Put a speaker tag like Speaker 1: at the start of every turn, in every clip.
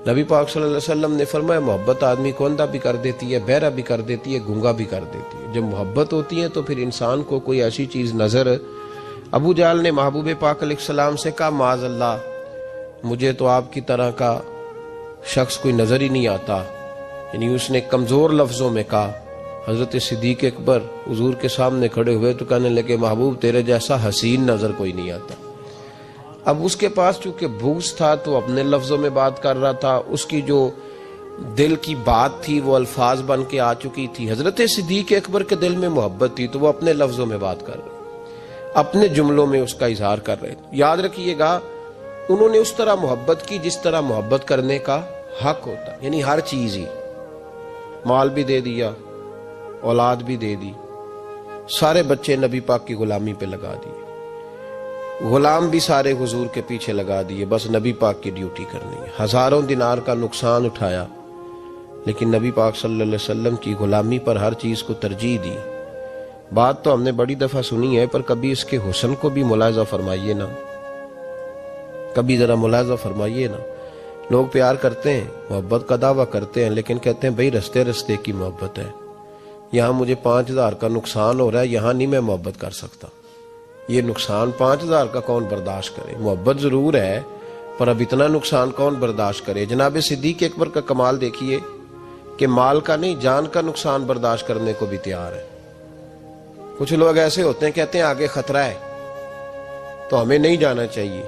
Speaker 1: नबी पाक सल्लल्लाहु अलैहि वसल्लम ने फरमाया मोहब्बत आदमी को अंधा भी कर देती है, बहरा भी कर देती है, गूंगा भी कर देती है। जब मोहब्बत होती है तो फिर इंसान को कोई ऐसी चीज़ नज़र। अबू जाल ने महबूब पाक अलैहिस्सलाम से कहा माज़अल्लाह मुझे तो आपकी तरह का शख्स कोई नज़र ही नहीं आता, यानी उसने कमज़ोर लफ्ज़ों में कहा। हज़रत सिद्दीक़ अकबर हुज़ूर के सामने खड़े हुए तो कहने लगे महबूब तेरे जैसा हसीन नज़र कोई नहीं आता। अब उसके पास चूंकि भूस था तो अपने लफ्ज़ों में बात कर रहा था, उसकी जो दिल की बात थी वो अल्फाज बन के आ चुकी थी। हज़रत सिद्दीक़ अकबर के दिल में मोहब्बत थी तो वो अपने लफ्ज़ों में बात कर रहे, अपने जुमलों में उसका इजहार कर रहे। याद रखिएगा उन्होंने उस तरह मोहब्बत की जिस तरह मोहब्बत करने का हक होता, यानी हर चीज़ ही, माल भी दे दिया, औलाद भी दे दी, सारे बच्चे नबी पाक की गुलामी पे लगा दिए, गुलाम भी सारे हुजूर के पीछे लगा दिए, बस नबी पाक की ड्यूटी करनी है। हजारों दिनार का नुकसान उठाया लेकिन नबी पाक सल्लल्लाहु अलैहि वसल्लम की गुलामी पर हर चीज़ को तरजीह दी। बात तो हमने बड़ी दफ़ा सुनी है पर कभी इसके हुस्न को भी मुलाज़ा फरमाइए ना, कभी ज़रा मुलाज़ा फरमाइए ना। लोग प्यार करते हैं, मोहब्बत का दावा करते हैं लेकिन कहते हैं भाई रस्ते रस्ते की मोहब्बत है, यहाँ मुझे 5,000 का नुकसान हो रहा है, यहाँ नहीं मैं मोहब्बत कर सकता। ये नुकसान 5,000 का कौन बर्दाश्त करे। मोहब्बत ज़रूर है पर अब इतना नुकसान कौन बर्दाश्त करे। जनाब सिद्दीक़ अकबर का कमाल देखिए कि माल का नहीं जान का नुकसान बर्दाश्त करने को भी तैयार है। कुछ लोग ऐसे होते हैं कहते हैं आगे खतरा है तो हमें नहीं जाना चाहिए।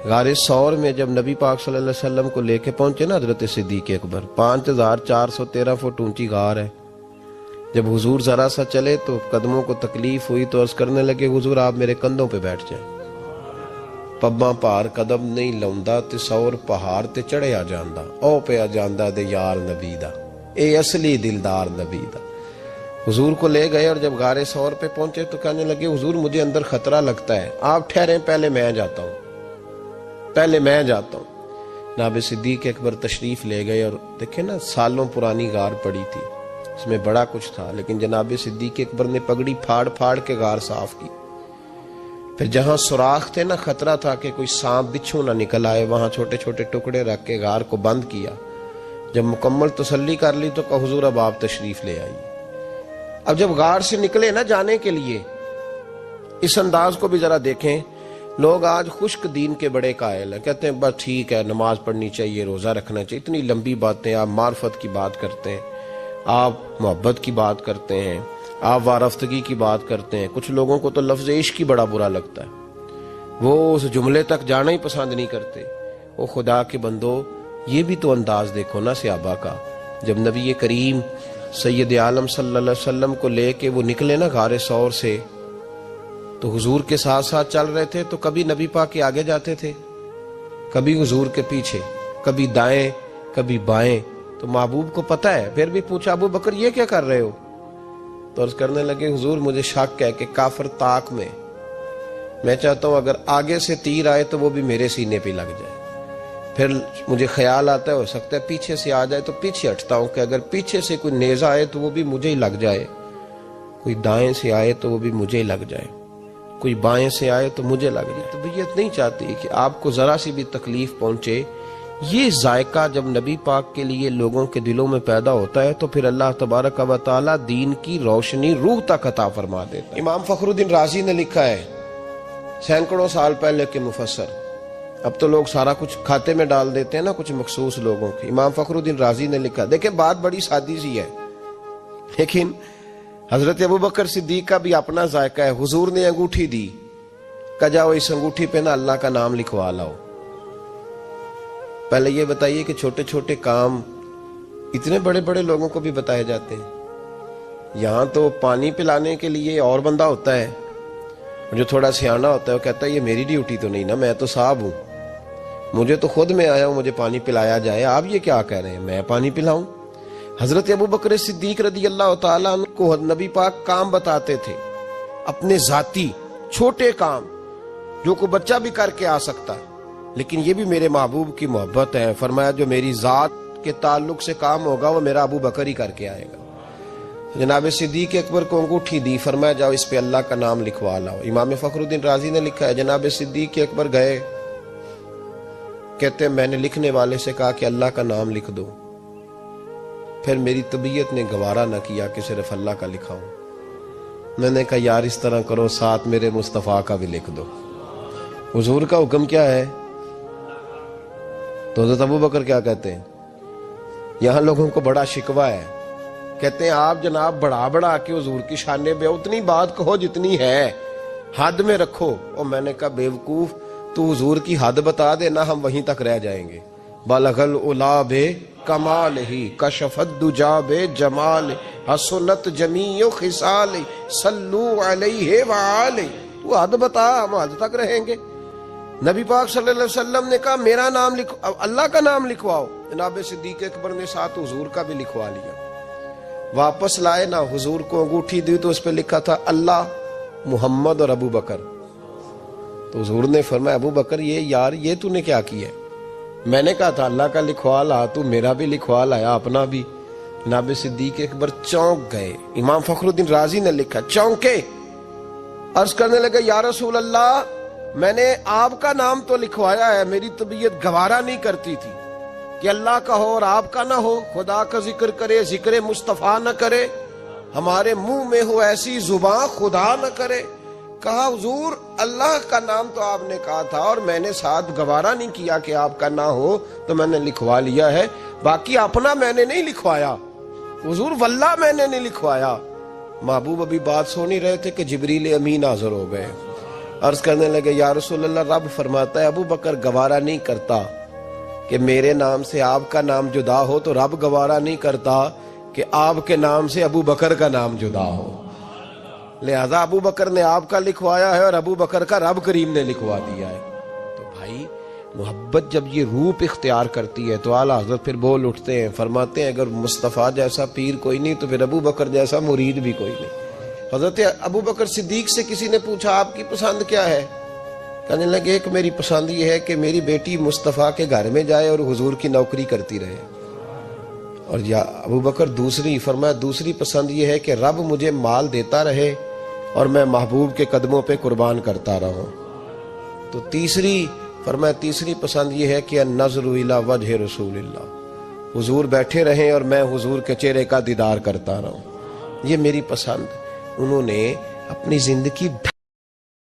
Speaker 1: गारे सौर में जब नबी पाक सल्लल्लाहु अलैहि वसल्लम को लेके पहुंचे ना हजरत सिद्दीक़ अकबर, 5,413 फुट ऊंची गार है। जब हुजूर जरा सा चले तो कदमों को तकलीफ हुई तो अर्ज करने लगे हुजूर आप मेरे कंधों पे बैठ जाए। पब्बा भार कदम नहीं लाउंदा ते सौर पहाड़ ते चढ़िया जांदा, ओ पिया जांदा दे यार नबी दा, ए असली दिलदार नबी दा। हुजूर को ले गए और जब गारे सौर पे पहुंचे तो कहने लगे हुजूर मुझे अंदर खतरा लगता है, आप ठहरे पहले मैं जाता हूँ, पहले मैं जाता हूँ। जनाब सिद्दीक़ अकबर तशरीफ ले गए और देखे ना सालों पुरानी गार पड़ी थी, इसमें बड़ा कुछ था लेकिन जनाब सिद्दीक़ अकबर ने पगड़ी फाड़ फाड़ के गार साफ की। फिर जहां सुराख थे ना, खतरा था कि कोई सांप बिच्छू ना निकल आए, वहां छोटे छोटे टुकड़े रख के गार को बंद किया। जब मुकम्मल तसल्ली कर ली तो कहा हुजूर अब आप तशरीफ ले आइए। अब जब गार से निकले ना जाने के लिए, इस अंदाज को भी जरा देखें। लोग आज खुश्क दीन के बड़े कायल हैं, कहते हैं बस ठीक है नमाज पढ़नी चाहिए, रोजा रखना चाहिए, इतनी लंबी बातें। आप मार्फत की बात करते हैं, आप मोहब्बत की बात करते हैं, आप वारफ्तगी की बात करते हैं। कुछ लोगों को तो लफ्ज़ इश्क ही बड़ा बुरा लगता है, वो उस जुमले तक जाना ही पसंद नहीं करते। वो खुदा के बंदो ये भी तो अंदाज देखो ना सहाबा का। जब नबी करीम सैयद आलम सल्लल्लाहु अलैहि वसल्लम को लेके वो निकले ना गारे सौर से, तो हुजूर के साथ साथ चल रहे थे तो कभी नबी पाक के आगे जाते थे, कभी हुजूर के पीछे, कभी दाएं कभी बाएं। तो महबूब को पता है, फिर भी पूछा अबू बकर ये क्या कर रहे हो? तो अर्ज करने लगे हुजूर मुझे शक है कि काफिर ताक में, मैं चाहता हूं अगर आगे से तीर आए तो वो भी मेरे सीने पे लग जाए। फिर मुझे ख्याल आता है हो सकता है पीछे से आ जाए तो पीछे हटता हूं कि अगर पीछे से कोई नेजा आए तो वो भी मुझे ही लग जाए, कोई दाएं से आए तो वो भी मुझे ही लग जाए, कोई बाएं से आए तो मुझे लग जाए। तो तबीयत नहीं चाहती कि आपको जरा सी भी तकलीफ पहुंचे। ये जायका जब नबी पाक के लिए लोगों के दिलों में पैदा होता है तो फिर अल्लाह तबारक व तआला दीन की रोशनी रूह तक अता फरमा देता है। इमाम फखरुद्दीन राजी ने लिखा है, सैकड़ों साल पहले के मुफस्सर, अब तो लोग सारा कुछ खाते में डाल देते हैं ना कुछ मखसूस लोगों के। इमाम फखरुद्दीन राजी ने लिखा, देखे बात बड़ी सादी सी है लेकिन हजरत अबू बकर सिद्दीक का भी अपना जायका है। हुजूर ने अंगूठी दी, कहा जाओ इस अंगूठी पे ना अल्लाह का नाम लिखवा लाओ। पहले ये बताइए कि छोटे छोटे काम इतने बड़े बड़े लोगों को भी बताए जाते हैं। यहाँ तो पानी पिलाने के लिए और बंदा होता है, जो थोड़ा सियाना होता है वो कहता है ये मेरी ड्यूटी तो नहीं ना, मैं तो साहब हूँ, मुझे तो खुद में आया हूँ मुझे पानी पिलाया जाए, आप ये क्या कह रहे हैं मैं पानी पिलाऊं? हजरत अबू बकर सिद्दीक रदी अल्लाह तआला अन्हु को नबी पाक काम बताते थे, अपने जाती छोटे काम जो को बच्चा भी करके आ सकता है, लेकिन ये भी मेरे महबूब की मोहब्बत है। फरमाया जो मेरी जात के ताल्लुक से काम होगा वो मेरा अबू बकर ही करके आएगा। जनाब सिद्दीक अकबर को अंगूठी दी, फरमाया जाओ इस पे अल्लाह का नाम लिखवा लाओ। इमाम फखरुद्दीन राजी ने लिखा है, जनाब सिद्दीक अकबर गए, कहते हैं मैंने लिखने वाले से कहा कि अल्लाह का नाम लिख दो, फिर मेरी तबीयत ने गवारा ना किया कि सिर्फ अल्लाह का लिखाऊं। मैंने कहा यार इस तरह करो, साथ मेरे मुस्तफ़ा का भी लिख दो। हुजूर का हुक्म क्या है? तो हज़रत अबू बकर क्या कहते हैं? यहां लोगों को बड़ा शिकवा है, कहते हैं आप जनाब बढ़ा बढ़ा के हुजूर की शाने पे उतनी बात कहो जितनी है, हद में रखो। और मैंने कहा बेवकूफ, तू हुजूर की हद बता देना, हम वहीं तक रह जाएंगे। बलगल उलाबे कमाल ही कशफत दुजाबे जमाल हसनत जमीयो खिसाल सल्लू अलैहि व आले। तू हद बता, हम हद तक रहेंगे। नबी पाक सल्लल्लाहु अलैहि वसल्लम ने कहा मेरा नाम लिखो, अल्लाह का नाम लिखवाओ। जनाब सिद्दीक अकबर ने साथ हुजूर का भी लिखवा लिया। वापस लाए ना, हुजूर को अंगूठी दी तो उस पर लिखा था अल्लाह, मुहम्मद और अबू बकर। तो हुजूर ने फरमाया अबू बकर ये तूने क्या किया? मैंने कहा था अल्लाह का लिखवा ला, तू मेरा भी लिखवा लाया, अपना भी। जनाब सिद्दीक अकबर चौंक गए। इमाम फखरुद्दीन राजी ने लिखा चौंके, अर्ज करने लगे या रसूल अल्लाह, मैंने आपका नाम तो लिखवाया है, मेरी तबीयत गवारा नहीं करती थी कि अल्लाह का हो और आपका ना हो, खुदा का जिक्र करे, जिक्र मुस्तफा न करे, हमारे मुंह में हो ऐसी जुबान खुदा न करे। कहा हुजूर अल्लाह का नाम तो आपने कहा था और मैंने साथ गवारा नहीं किया कि आपका ना हो, तो मैंने लिखवा लिया है, बाकी अपना मैंने नहीं लिखवाया। हुजूर वल्लाह मैंने नहीं लिखवाया। महबूब अभी बात सुन ही रहे थे कि जिब्रील अमीन हाजिर हो गए। अर्ज करने लगे या रसूल अल्लाह, रब फरमाता है अबू बकर गवारा नहीं करता कि मेरे नाम से आपका नाम जुदा हो, तो रब गवारा नहीं करता कि आपके नाम से अबू बकर का नाम जुदा हो। लिहाजा अबू बकर ने आपका लिखवाया है और अबू बकर का रब करीम ने लिखवा दिया है। तो भाई मोहब्बत जब ये रूप इख्तियार करती है तो आला हज़रत फिर बोल उठते हैं, फरमाते हैं अगर मुस्तफ़ा जैसा पीर कोई नहीं तो फिर अबू बकर जैसा मुरीद भी कोई नहीं। हज़रत अबू बकर सिद्दीक से किसी ने पूछा आपकी पसंद क्या है? कहने लगे एक मेरी पसंद ये है कि मेरी बेटी मुस्तफ़ा के घर में जाए और हुजूर की नौकरी करती रहे। और या अबू बकर दूसरी फरमाया दूसरी पसंद ये है कि रब मुझे माल देता रहे और मैं महबूब के कदमों पे कुर्बान करता रहूं। तो तीसरी फरमाया तीसरी पसंद ये है कि नज़रु इला वजह रसूलिल्लाह, हुजूर बैठे रहें और मैं हुजूर के चेहरे का दीदार करता रहूं, ये मेरी पसंद। उन्होंने अपनी जिंदगी